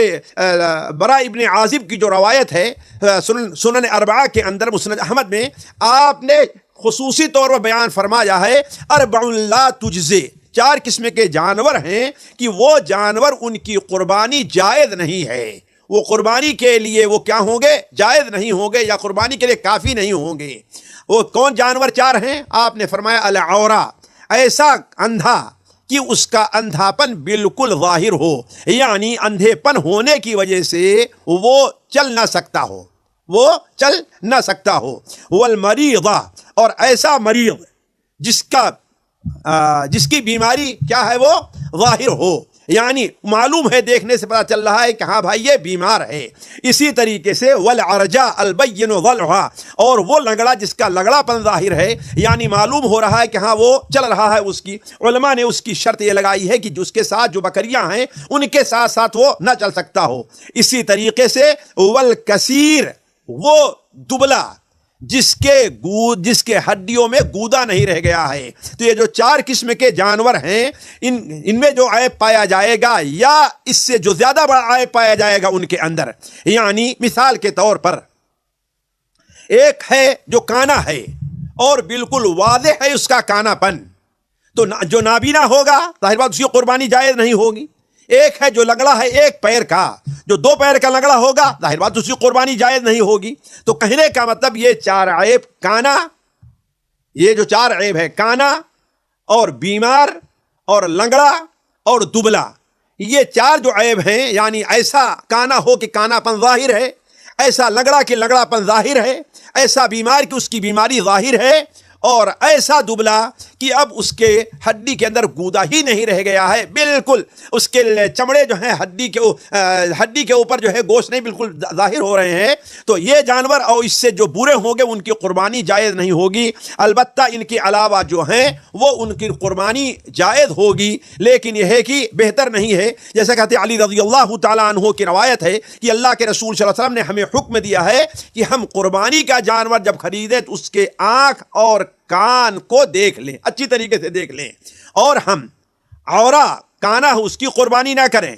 براء ابن عازب کی جو روایت ہے سنن اربعہ کے اندر مسند احمد میں، آپ نے خصوصی طور پر بیان فرمایا ہے 4 لا تجزے، 4 قسم کے جانور ہیں کہ وہ جانور ان کی قربانی جائز نہیں ہے. وہ قربانی کے لیے وہ کیا ہوں گے؟ جائز نہیں ہوں گے، یا قربانی کے لیے کافی نہیں ہوں گے. وہ کون جانور 4 ہیں؟ آپ نے فرمایا العورا، ایسا اندھا کہ اس کا اندھاپن بالکل ظاہر ہو، یعنی اندھے پن ہونے کی وجہ سے وہ چل نہ سکتا ہو، والمریضہ، اور ایسا مریض جس کی بیماری کیا ہے وہ ظاہر ہو، یعنی معلوم ہے، دیکھنے سے پتہ چل رہا ہے کہ ہاں بھائی یہ بیمار ہے. اسی طریقے سے والعرجا البین ضلعها، اور وہ لنگڑا جس کا لنگڑا پن ظاہر ہے، یعنی معلوم ہو رہا ہے کہ ہاں وہ چل رہا ہے. اس کی علماء نے اس کی شرط یہ لگائی ہے کہ اس کے ساتھ جو بکریاں ہیں ان کے ساتھ ساتھ وہ نہ چل سکتا ہو. اسی طریقے سے والکثیر، وہ دبلا جس کے ہڈیوں میں گودا نہیں رہ گیا ہے. تو یہ جو 4 قسم کے جانور ہیں ان میں جو عیب پایا جائے گا یا اس سے جو زیادہ بڑا عیب پایا جائے گا ان کے اندر، یعنی مثال کے طور پر ایک ہے جو کانا ہے اور بالکل واضح ہے اس کا کانا پن، تو جو نابینا ہوگا ظاہر بات اس کی قربانی جائز نہیں ہوگی. ایک ہے جو لنگڑا ہے 1 پیر کا، جو 2 پیر کا لنگڑا ہوگا ظاہر بات اس کی قربانی جائز نہیں ہوگی. تو کہنے کا مطلب یہ 4 عیب، کانا، یہ جو 4 عیب ہے کانا اور بیمار اور لنگڑا اور دبلا، یہ 4 جو عیب ہیں، یعنی ایسا کانا ہو کہ کانا پن ظاہر ہے، ایسا لنگڑا کہ لنگڑا پن ظاہر ہے، ایسا بیمار کہ اس کی بیماری ظاہر ہے، اور ایسا دبلا کہ اب اس کے ہڈی کے اندر گودا ہی نہیں رہ گیا ہے، بالکل اس کے چمڑے جو ہیں ہڈی کے اوپر جو ہے گوشت نہیں بالکل ظاہر ہو رہے ہیں، تو یہ جانور اور اس سے جو برے ہوں گے ان کی قربانی جائز نہیں ہوگی۔ البتہ ان کے علاوہ جو ہیں وہ ان کی قربانی جائز ہوگی، لیکن یہ ہے کہ بہتر نہیں ہے۔ جیسا کہتے علی رضی اللہ تعالیٰ عنہ کی روایت ہے کہ اللہ کے رسول صلی اللہ علیہ وسلم نے ہمیں حکم دیا ہے کہ ہم قربانی کا جانور جب خریدیں تو اس کے آنکھ اور کان کو دیکھ لیں، اچھی طریقے سے دیکھ لیں، اور ہم عورا کانا اس کی قربانی نہ کریں،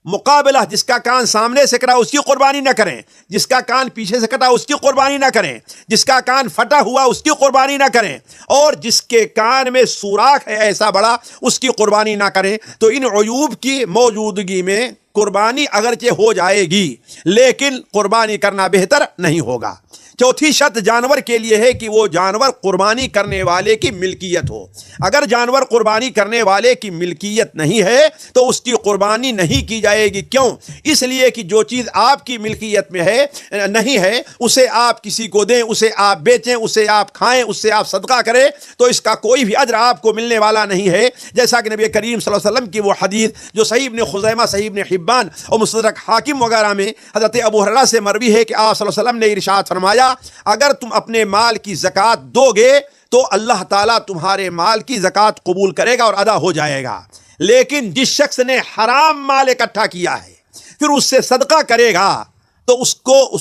مقابلہ جس کا کان سامنے سے کٹا اس کی قربانی نہ کریں، جس کا کان پیچھے سے کٹا اس کی قربانی نہ کریں، جس کا کان پھٹا ہوا اس کی قربانی نہ کریں، اور جس کے کان میں سوراخ ہے ایسا بڑا اس کی قربانی نہ کریں۔ تو ان عیوب کی موجودگی میں قربانی اگرچہ ہو جائے گی لیکن قربانی کرنا بہتر نہیں ہوگا۔ چوتھی شرط جانور کے لیے ہے کہ وہ جانور قربانی کرنے والے کی ملکیت ہو۔ اگر جانور قربانی کرنے والے کی ملکیت نہیں ہے تو اس کی قربانی نہیں کی جائے گی۔ کیوں؟ اس لیے کہ جو چیز آپ کی ملکیت میں ہے نہیں ہے اسے آپ کسی کو دیں، اسے آپ بیچیں، اسے آپ کھائیں، اس سے آپ صدقہ کریں تو اس کا کوئی بھی اجر آپ کو ملنے والا نہیں ہے۔ جیسا کہ نبی کریم صلی اللہ علیہ وسلم کی وہ حدیث جو صحیح ابن خزیمہ، صحیح ابن حبان اور مستدرک حاکم وغیرہ میں حضرت ابو ہریرہ سے مروی ہے کہ آپ صلی اللہ علیہ وسلم نے ارشاد فرمایا، اگر تم اپنے مال کی زکوٰۃ دو گے تو اللہ تعالیٰ تمہارے مال کی زکوٰۃ قبول کرے گا اور ادا ہو جائے گا، لیکن جس شخص نے حرام مال اکٹھا کیا ہے پھر اس سے صدقہ کرے گا تو اس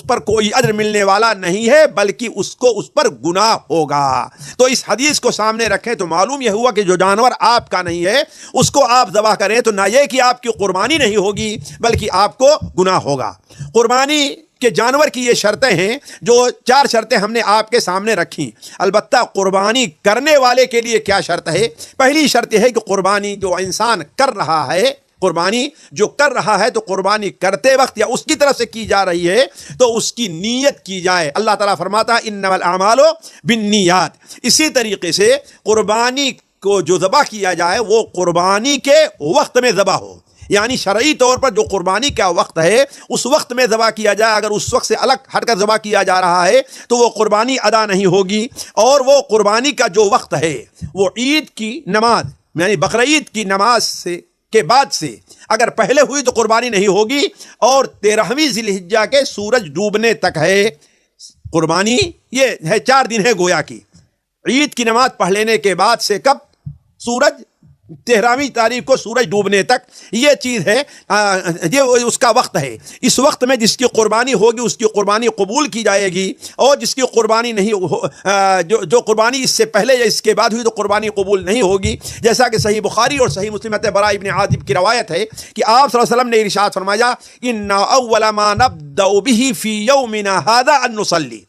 پر کوئی اجر ملنے والا نہیں ہے بلکہ اس پر گناہ ہوگا۔ تو اس حدیث کو سامنے رکھیں تو معلوم یہ ہوا کہ جو جانور آپ کا نہیں ہے اس کو آپ ذبح کریں تو نہ یہ کہ آپ کی قربانی نہیں ہوگی بلکہ آپ کو گناہ ہوگا۔ قربانی کے جانور کی یہ شرطیں ہیں، جو 4 شرطیں ہم نے آپ کے سامنے رکھی۔ البتہ قربانی کرنے والے کے لیے کیا شرط ہے؟ پہلی شرط یہ ہے کہ قربانی جو انسان کر رہا ہے، قربانی جو کر رہا ہے تو قربانی کرتے وقت یا اس کی طرف سے کی جا رہی ہے تو اس کی نیت کی جائے۔ اللہ تعالیٰ فرماتا ہے انما الاعمال بالنیات۔ اسی طریقے سے قربانی کو جو ذبح کیا جائے وہ قربانی کے وقت میں ذبح ہو، یعنی شرعی طور پر جو قربانی کا وقت ہے اس وقت میں ذبح کیا جائے۔ اگر اس وقت سے الگ ہٹ کر ذبح کیا جا رہا ہے تو وہ قربانی ادا نہیں ہوگی۔ اور وہ قربانی کا جو وقت ہے وہ عید کی نماز یعنی بقرعید کی نماز کے بعد سے اگر پہلے ہوئی تو قربانی نہیں ہوگی، اور 13ویں ذی الحجہ کے سورج ڈوبنے تک ہے قربانی۔ یہ ہے 4 دن ہے گویا کی، عید کی نماز پڑھ لینے کے بعد سے کب؟ سورج 13ویں تاریخ کو سورج ڈوبنے تک، یہ چیز ہے، یہ اس کا وقت ہے۔ اس وقت میں جس کی قربانی ہوگی اس کی قربانی قبول کی جائے گی، اور جس کی قربانی نہیں جو قربانی اس سے پہلے یا اس کے بعد ہوئی تو قربانی قبول نہیں ہوگی۔ جیسا کہ صحیح بخاری اور صحیح مسلم براء ابن عازب کی روایت ہے کہ آپ صلی اللہ علیہ وسلم نے ارشاد فرمایا ان اول ما نبدأ به فی یومنا هذا ان نصلی،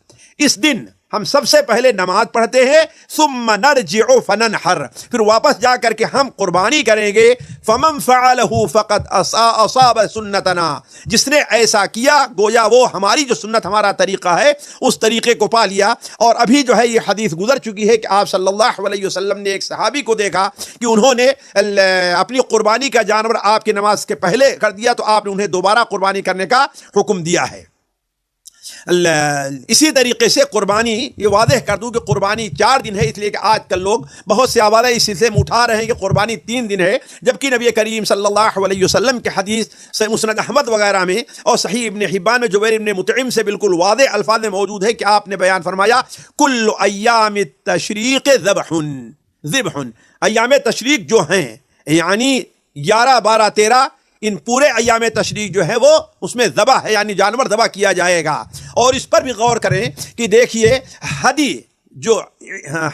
اس دن ہم سب سے پہلے نماز پڑھتے ہیں، ثم نرجع فننحر، پھر واپس جا کر کے ہم قربانی کریں گے۔ فمن فعله فقد اصاب سنتنا، جس نے ایسا کیا گویا وہ ہماری جو سنت ہمارا طریقہ ہے اس طریقے کو پا لیا۔ اور ابھی جو ہے یہ حدیث گزر چکی ہے کہ آپ صلی اللہ علیہ وسلم نے ایک صحابی کو دیکھا کہ انہوں نے اپنی قربانی کا جانور آپ کی نماز کے پہلے کر دیا تو آپ نے انہیں دوبارہ قربانی کرنے کا حکم دیا ہے۔ اسی طریقے سے قربانی، یہ واضح کر دوں کہ قربانی 4 دن ہے، اس لیے کہ آج کل لوگ بہت سے آوازیں اس سلسلے میں اٹھا رہے ہیں کہ قربانی 3 دن ہے، جبکہ نبی کریم صلی اللہ علیہ وسلم کے حدیث صحیح مسند احمد وغیرہ میں اور صحیح ابن حبان میں جبیر ابن مطعم سے بالکل واضح الفاظ میں موجود ہے کہ آپ نے بیان فرمایا کل ایام التشریق ذبح، ایام تشریق جو ہیں یعنی 11 12 13 ان پورے ایام تشریق جو ہے وہ اس میں ذبح ہے، یعنی جانور ذبح کیا جائے گا۔ اور اس پر بھی غور کریں کہ دیکھیے ہدی جو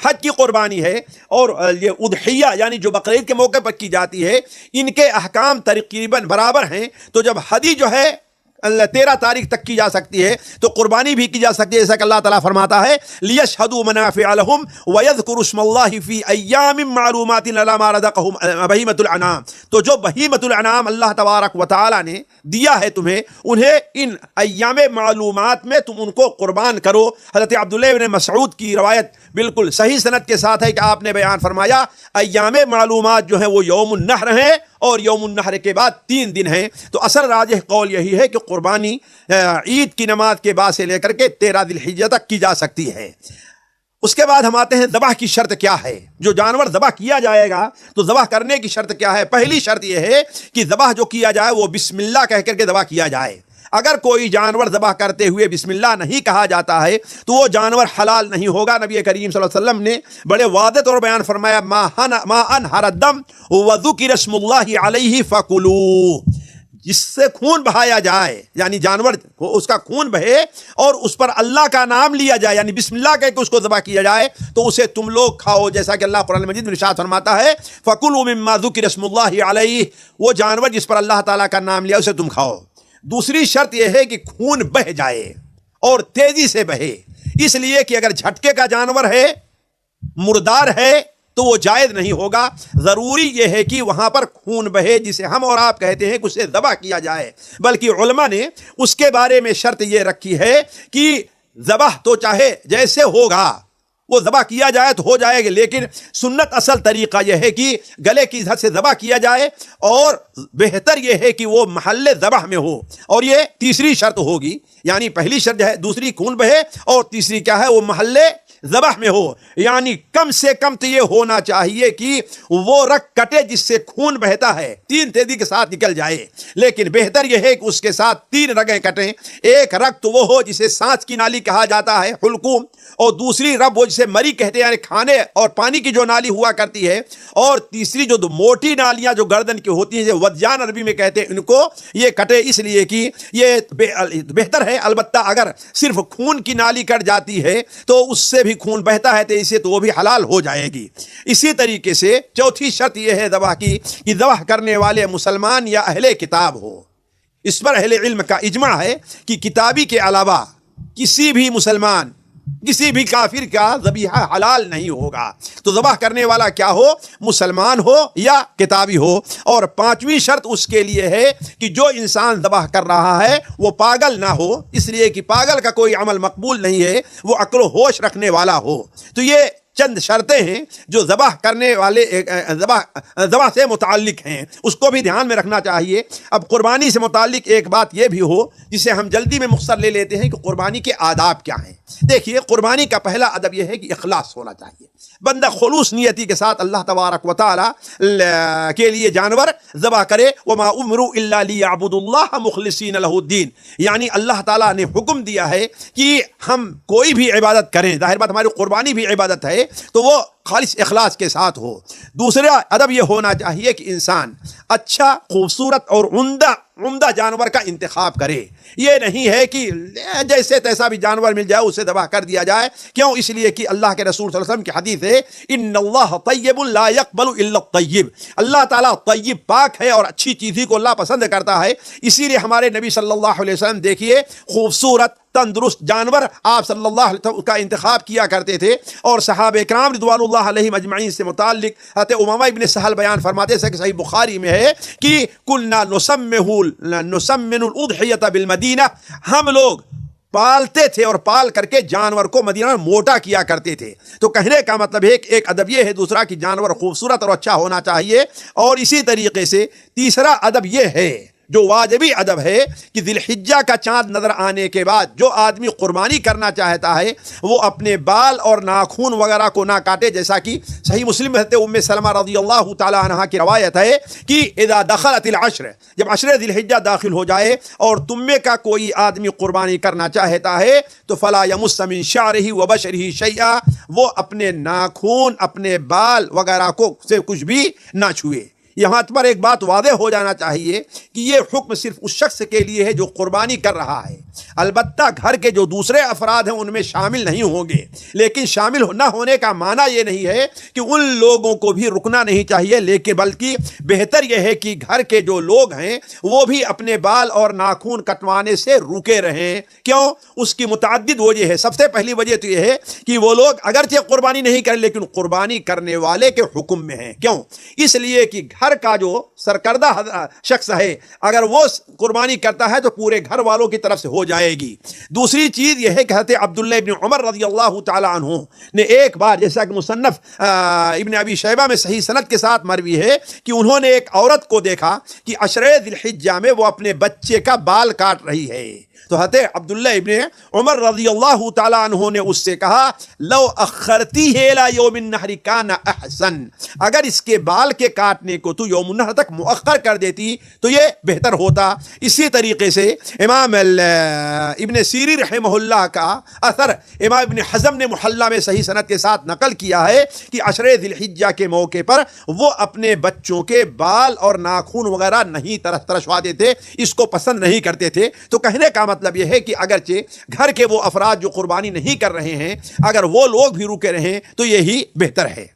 حج کی قربانی ہے اور یہ اضحیہ یعنی جو بقرعید کے موقع پر کی جاتی ہے، ان کے احکام تقریباً برابر ہیں۔ تو جب ہدی جو ہے 13 تاریخ تک کی جا سکتی ہے تو قربانی بھی کی جا سکتی ہے، جیسا کہ اللہ تعالیٰ فرماتا ہے لِيَشْهَدُوا مَنَافِعَ لَهُمْ وَيَذْكُرُوا اسْمَ اللَّهِ فِي أَيَّامٍ مَّعْلُومَاتٍ عَلَىٰ مَا رَزَقَهُمْ بَهِيمَةُ الْأَنْعَامِ، تو جو بہیمۃ الانعام اللہ تبارک و تعالیٰ نے دیا ہے تمہیں، انہیں ان ایام معلومات میں تم ان کو قربان کرو۔ حضرت عبداللہ بن مسعود کی روایت بالکل صحیح سند کے ساتھ ہے کہ آپ نے بیان فرمایا ایام معلومات جو ہیں وہ یوم النحر ہیں، اور یوم النحر کے بعد 3 دن ہیں۔ تو اصل راجح قول یہی ہے کہ قربانی عید کی نماز کے بعد سے لے کر کے 13 ذی الحجہ تک کی جا سکتی ہے۔ اس کے بعد ہم آتے ہیں ذبح کی شرط کیا ہے. جو جانور ذبح کیا جائے گا تو ذبح کرنے کی شرط کیا ہے؟ پہلی شرط یہ ہے کہ ذبح جو کیا جائے وہ بسم اللہ کہہ کر کے ذبح کیا جائے. اگر کوئی جانور ذبح کرتے ہوئے بسم اللہ نہیں کہا جاتا ہے تو وہ جانور حلال نہیں ہوگا. نبی کریم صلی اللہ علیہ وسلم نے بڑے واضح طور بیان فرمایا ما انہر الدم وذکر اسم اللہ علیہ فکلوا. جس سے خون بہایا جائے یعنی جانور اس کا خون بہے اور اس پر اللہ کا نام لیا جائے یعنی بسم اللہ کہہ کے اس کو ذبح کیا جائے تو اسے تم لوگ کھاؤ. جیسا کہ اللہ قرآن مجید میں ارشاد فرماتا ہے فکلوا مما ذکر اسم اللہ علیہ. وہ جانور جس پر اللہ تعالیٰ کا نام لیا اسے تم کھاؤ. دوسری شرط یہ ہے کہ خون بہ جائے اور تیزی سے بہے. اس لیے کہ اگر جھٹکے کا جانور ہے مردار ہے تو وہ جائز نہیں ہوگا. ضروری یہ ہے کہ وہاں پر خون بہے جسے ہم اور آپ کہتے ہیں کہ اسے ذبح کیا جائے. بلکہ علماء نے اس کے بارے میں شرط یہ رکھی ہے کہ ذبح تو چاہے جیسے ہوگا وہ ذبح کیا جائے تو ہو جائے گا لیکن سنت اصل طریقہ یہ ہے کہ گلے کی حد سے ذبح کیا جائے اور بہتر یہ ہے کہ وہ محل ذبح میں ہو. اور یہ تیسری شرط ہوگی یعنی پہلی شرط ہے دوسری خون بہے اور تیسری کیا ہے وہ محل ذبح میں ہو. یعنی کم سے کم تو یہ ہونا چاہیے کہ وہ رگ کٹے جس سے خون بہتا ہے 3 تیزی کے ساتھ نکل جائے. لیکن بہتر یہ ہے کہ اس کے ساتھ 3 رگیں کٹیں. ایک رگ تو وہ ہو جسے سانس کی نالی کہا جاتا ہے حلقوم اور دوسری رگ وہ جسے مری کہتے ہیں یعنی کھانے اور پانی کی جو نالی ہوا کرتی ہے اور تیسری جو موٹی نالیاں جو گردن کی ہوتی ہیں ودجان عربی میں کہتے ہیں ان کو یہ کٹے. اس لیے کہ یہ بہتر ہے. البتہ اگر صرف خون کی نالی کٹ جاتی ہے تو اس سے بھی خون بہتا ہے تو اسے تو وہ بھی حلال ہو جائے گی. اسی طریقے سے چوتھی شرط یہ ہے ذبح کی کہ ذبح کرنے والے مسلمان یا اہل کتاب ہو. اس پر اہل علم کا اجماع ہے کہ کتابی کے علاوہ کسی بھی مسلمان کسی بھی کافر کا ذبیحہ حلال نہیں ہوگا. تو ذبح کرنے والا کیا ہو؟ مسلمان ہو یا کتابی ہو. اور 5ویں شرط اس کے لیے ہے کہ جو انسان ذبح کر رہا ہے وہ پاگل نہ ہو. اس لیے کہ پاگل کا کوئی عمل مقبول نہیں ہے وہ عقل و ہوش رکھنے والا ہو. تو یہ چند شرطیں ہیں جو ذبح کرنے والے ذبح سے متعلق ہیں. اس کو بھی دھیان میں رکھنا چاہیے. اب قربانی سے متعلق ایک بات یہ بھی ہو جسے ہم جلدی میں مختصر لے لیتے ہیں کہ قربانی کے آداب کیا ہیں. دیکھیے قربانی کا پہلا ادب یہ ہے کہ اخلاص ہونا چاہیے. بندہ خلوص نیتی کے ساتھ اللہ تبارک و تعالی کے لیے جانور ذبح کرے. وما امروا الا لیعبدوا اللہ مخلصین لہ الدین. یعنی اللہ تعالیٰ نے حکم دیا ہے کہ ہم کوئی بھی عبادت کریں. ظاہر بات ہماری قربانی بھی عبادت ہے تو وہ خالص اخلاص کے ساتھ ہو. دوسرا ادب یہ ہونا چاہیے کہ انسان اچھا خوبصورت اور عمدہ جانور کا انتخاب کرے. یہ نہیں ہے کہ جیسے تیسا بھی جانور مل جائے اسے ذبح کر دیا جائے. کیوں؟ اس لیے کہ اللہ کے رسول صلی اللہ علیہ وسلم کی حدیث ہے ان اللہ طیب لا يقبل الا الطیب. اللہ تعالیٰ طیب پاک ہے اور اچھی چیز کو اللہ پسند کرتا ہے. اسی لیے ہمارے نبی صلی اللہ علیہ وسلم دیکھیے خوبصورت تندرست جانور آپ صلی اللہ علیہ وسلم کا انتخاب کیا کرتے تھے. اور صحابہ کرام رضوان اللہ علیہم اجمعین سے متعلق حضرت امامہ ابن سہل بیان فرماتے ہیں کہ صحیح بخاری میں ہے کہ کلنا نسمن الاضحیۃ بالمدینہ. ہم لوگ پالتے تھے اور پال کر کے جانور کو مدینہ میں موٹا کیا کرتے تھے. تو کہنے کا مطلب ہے کہ ایک ادب یہ ہے. دوسرا کہ جانور خوبصورت اور اچھا ہونا چاہیے. اور اسی طریقے سے تیسرا ادب یہ ہے جو واجبی ادب ہے کہ ذی الحجہ کا چاند نظر آنے کے بعد جو آدمی قربانی کرنا چاہتا ہے وہ اپنے بال اور ناخون وغیرہ کو نہ کاٹے. جیسا کہ صحیح مسلم حضرت ام سلمہ رضی اللہ تعالی عنہا کی روایت ہے کہ اذا دخلت العشر جب عشر ذی الحجہ داخل ہو جائے اور تم میں کا کوئی آدمی قربانی کرنا چاہتا ہے تو فلا یمس من شعرہ وبشرہ شیئا. وہ اپنے ناخون اپنے بال وغیرہ کو سے کچھ بھی نہ چھوئے. یہاں پر ایک بات واضح ہو جانا چاہیے کہ یہ حکم صرف اس شخص کے لیے ہے جو قربانی کر رہا ہے. البتہ گھر کے جو دوسرے افراد ہیں ان میں شامل نہیں ہوں گے. لیکن شامل نہ ہونے کا معنی یہ نہیں ہے کہ ان لوگوں کو بھی رکنا نہیں چاہیے لیکن بلکہ بہتر یہ ہے کہ گھر کے جو لوگ ہیں وہ بھی اپنے بال اور ناخون کٹوانے سے رکے رہیں. کیوں؟ اس کی متعدد وجہ ہے. سب سے پہلی وجہ تو یہ ہے کہ وہ لوگ اگرچہ قربانی نہیں کریں لیکن قربانی کرنے والے کے حکم میں ہیں. کیوں؟ اس لیے کہ گھر کا جو سرکردہ شخص ہے اگر وہ قربانی کرتا ہے تو پورے گھر والوں کی طرف سے ہو جائے گی. دوسری چیز یہ ہے کہ حضرت عبداللہ ابن عمر رضی اللہ تعالی عنہ نے ایک بار جیسا کہ مصنف ابن ابی شیبہ میں صحیح سند کے ساتھ مروی ہے کہ انہوں نے ایک عورت کو دیکھا کہ عشرہ ذی الحجہ میں وہ اپنے بچے کا بال کاٹ رہی ہے. تو حضرت عبداللہ ابن عمر رضی اللہ تعالیٰ عنہ نے اس سے کہا لو اخرتی ہے الی یوم النحر کان احسن، اگر اس کے بال کے کاٹنے کو تو یوم النحر تک مؤخر کر دیتی تو یہ بہتر ہوتا۔ اسی طریقے سے امام ابن سیری رحمہ اللہ کا اثر امام ابن حزم نے محلہ میں صحیح سند کے ساتھ نقل کیا ہے کہ عشرے ذی الحجہ کے موقع پر وہ اپنے بچوں کے بال اور ناخن وغیرہ نہیں ترشواتے تھے، اس کو پسند نہیں کرتے تھے۔ تو کہنے کا مطلب یہ ہے کہ اگرچہ گھر کے وہ افراد جو قربانی نہیں کر رہے ہیں اگر وہ لوگ بھی رکے رہیں تو یہی بہتر ہے۔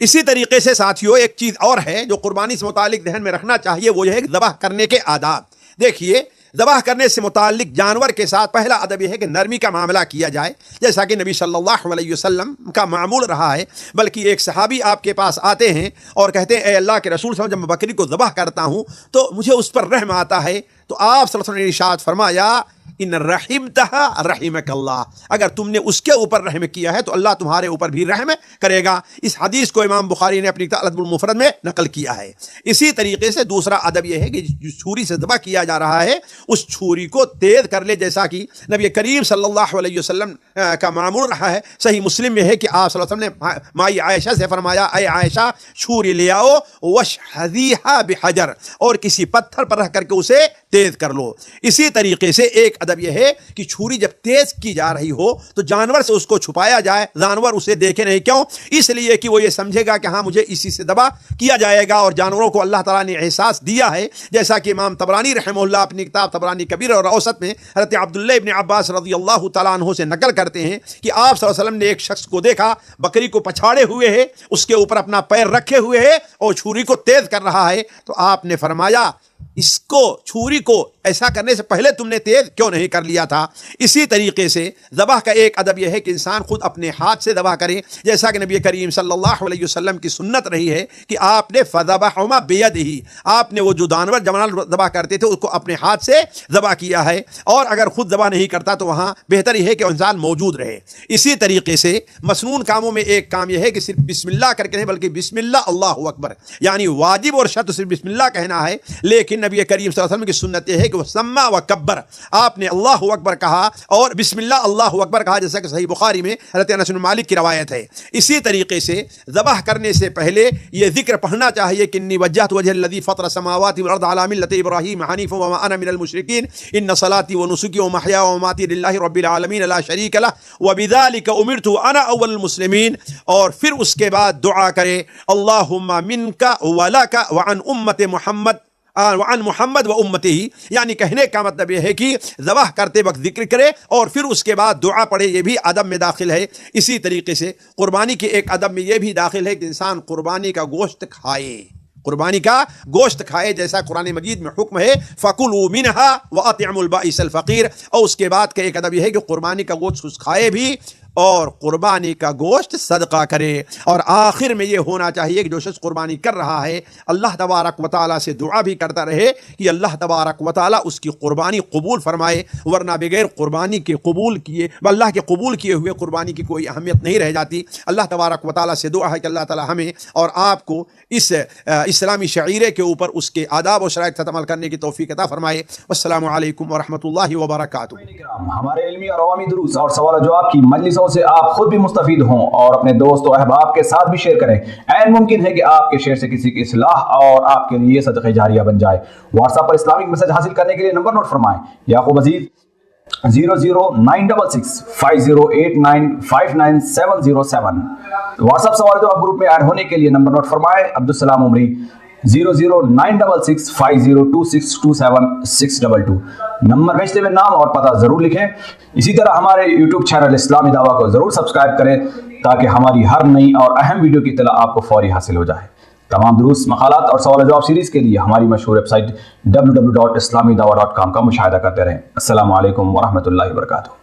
اسی طریقے سے ساتھیوں ایک چیز اور ہے جو قربانی سے متعلق ذہن میں رکھنا چاہیے، وہ یہ ہے کہ ذبح کرنے کے آداب۔ دیکھیے ذبح کرنے سے متعلق جانور کے ساتھ پہلا ادب یہ ہے کہ نرمی کا معاملہ کیا جائے، جیسا کہ نبی صلی اللہ علیہ وسلم کا معمول رہا ہے۔ بلکہ ایک صحابی آپ کے پاس آتے ہیں اور کہتے ہیں اے اللہ کے رسول صلی اللہ علیہ وسلم، جب میں بکری کو ذبح کرتا ہوں تو مجھے اس پر رحم آتا ہے۔ تو آپ صلی اللہ علیہ وسلم نے ارشاد فرمایا ان رحمتها رحمک اللہ، اگر تم نے اس کے اوپر رحم کیا ہے تو اللہ تمہارے اوپر بھی رحم کرے گا۔ اس حدیث کو امام بخاری نے اپنی الادب المفرد میں نقل کیا ہے۔ اسی طریقے سے دوسرا ادب یہ ہے کہ جو چھری سے ذبح کیا جا رہا ہے اس چھری کو تیز کر لے، جیسا کہ نبی کریم صلی اللہ علیہ وسلم کا معمول رہا ہے۔ صحیح مسلم میں ہے کہ آپ صلی اللہ علیہ وسلم نے مائی عائشہ سے فرمایا اے عائشہ چھری لے آؤ واشحذیھا بحجر، اور کسی پتھر پر رکھ کر کے اسے تیز کر لو۔ اسی طریقے سے ایک ادب یہ ہے کہ چھری جب تیز کی جا رہی ہو تو جانور سے اس کو چھپایا جائے، جانور اسے دیکھے نہیں۔ کیوں؟ اس لیے کہ وہ یہ سمجھے گا کہ ہاں مجھے اسی سے ذبح کیا جائے گا، اور جانوروں کو اللہ تعالیٰ نے احساس دیا ہے، جیسا کہ امام طبرانی رحمہ اللہ اپنی کتاب طبرانی کبیر اور اوسط میں حضرت عبداللہ ابن عباس رضی اللہ تعالیٰ عنہ سے نقل کرتے ہیں کہ آپ صلی اللہ علیہ وسلم نے ایک شخص کو دیکھا بکری کو پچھاڑے ہوئے ہے، اس کے اوپر اپنا پیر رکھے ہوئے ہے اور چھری کو تیز کر رہا ہے۔ تو آپ نے فرمایا اس کو چھری کو ایسا کرنے سے پہلے تم نے تیز کیوں نہیں کر لیا تھا؟ اسی طریقے سے ذبح کا ایک ادب یہ ہے کہ انسان خود اپنے ہاتھ سے ذبح کرے، جیسا کہ نبی کریم صلی اللہ علیہ وسلم کی سنت رہی ہے کہ آپ نے فذبحہما بیدہ، آپ نے وہ جو جانور ذبح کرتے تھے اس کو اپنے ہاتھ سے ذبح کیا ہے، اور اگر خود ذبح نہیں کرتا تو وہاں بہتر یہ ہے کہ انسان موجود رہے۔ اسی طریقے سے مسنون کاموں میں ایک کام یہ ہے کہ صرف بسم اللہ کر کے نہیں بلکہ بسم اللہ اللہ اکبر، یعنی واجب اور شرط صرف بسم اللہ کہنا ہے، لیکن نبی کریم صلی اللہ علیہ وسلم کی سنت یہ ہے کہ وہ سما و کبر، آپ نے اللہ اکبر کہا اور بسم اللہ اللہ اکبر کہا، جیسا کہ صحیح بخاری میں حضرت انس بن مالک کی روایت ہے۔ اسی طریقے سے ذبح کرنے سے پہلے یہ ذکر پڑھنا چاہیے کہ انی وجہت وجہ الذی فطر السماوات والارض علی ملۃ ابراہیم حنیفا وما انا من المشرکین ان صلاتي ونسكي ومحیاي ومماتي للہ رب العالمین لا شریک لہ وبذلک امرت وانا اول المسلمین، اور پھر اس کے بعد دعا کرے اللہم منک ولک وعن امت محمد وعن محمد و امتہ، یعنی کہنے کا مطلب یہ ہے کہ ذبح کرتے وقت ذکر کرے اور پھر اس کے بعد دعا پڑھے، یہ بھی ادب میں داخل ہے۔ اسی طریقے سے قربانی کے ایک ادب میں یہ بھی داخل ہے کہ انسان قربانی کا گوشت کھائے، قربانی کا گوشت کھائے، جیسا قرآن مجید میں حکم ہے فَكُلُوا مِنْهَا وَأَطْعِمُوا الْبَائِسَ الْفَقِيرَ، اور اس کے بعد کا ایک ادب یہ ہے کہ قربانی کا گوشت کھائے بھی اور قربانی کا گوشت صدقہ کرے۔ اور آخر میں یہ ہونا چاہیے کہ جو شخص قربانی کر رہا ہے اللہ تبارک و تعالیٰ سے دعا بھی کرتا رہے کہ اللہ تبارک و تعالیٰ اس کی قربانی قبول فرمائے، ورنہ بغیر قربانی کے قبول کیے اللہ کے قبول کیے ہوئے قربانی کی کوئی اہمیت نہیں رہ جاتی۔ اللہ تبارک و تعالیٰ سے دعا ہے کہ اللہ تعالیٰ ہمیں اور آپ کو اس اسلامی شعیرے کے اوپر اس کے آداب و شرائط پر عمل کرنے کی توفیق عطا فرمائے۔ والسلام علیکم ورحمۃ اللہ وبرکاتہ۔ ہمارے علمی اور عوامی دروس اور سوال و جواب کی مجلسوں سے آپ خود بھی مستفید ہوں اور اپنے دوست و احباب کے ساتھ بھی شیئر کریں۔ عین ممکن ہے کہ آپ کے شیئر سے کسی کی اصلاح اور آپ کے لیے صدقہ جاریہ بن جائے۔ واٹس ایپ پر اسلامک میسج حاصل کرنے کے لیے نمبر نوٹ فرمائیں: یعقوب عزیز 00966 5089 59 واٹس ایپ سوال جواب گروپ میں ایڈ ہونے کے لیے نمبر نوٹ فرمائیں: عبدالسلام عمری 00966 502627 نمبر بھیجتے ہوئے نام اور پتہ ضرور لکھیں۔ اسی طرح ہمارے یوٹیوب چینل اسلامی دعویٰ کو ضرور سبسکرائب کریں تاکہ ہماری ہر نئی اور اہم ویڈیو کی اطلاع آپ کو فوری حاصل ہو جائے۔ تمام دروس، مقالات اور سوال جواب سیریز کے لیے ہماری مشہور ویب سائٹ www.islamidawah.com کا مشاہدہ کرتے رہیں۔ السلام علیکم ورحمۃ اللہ وبرکاتہ۔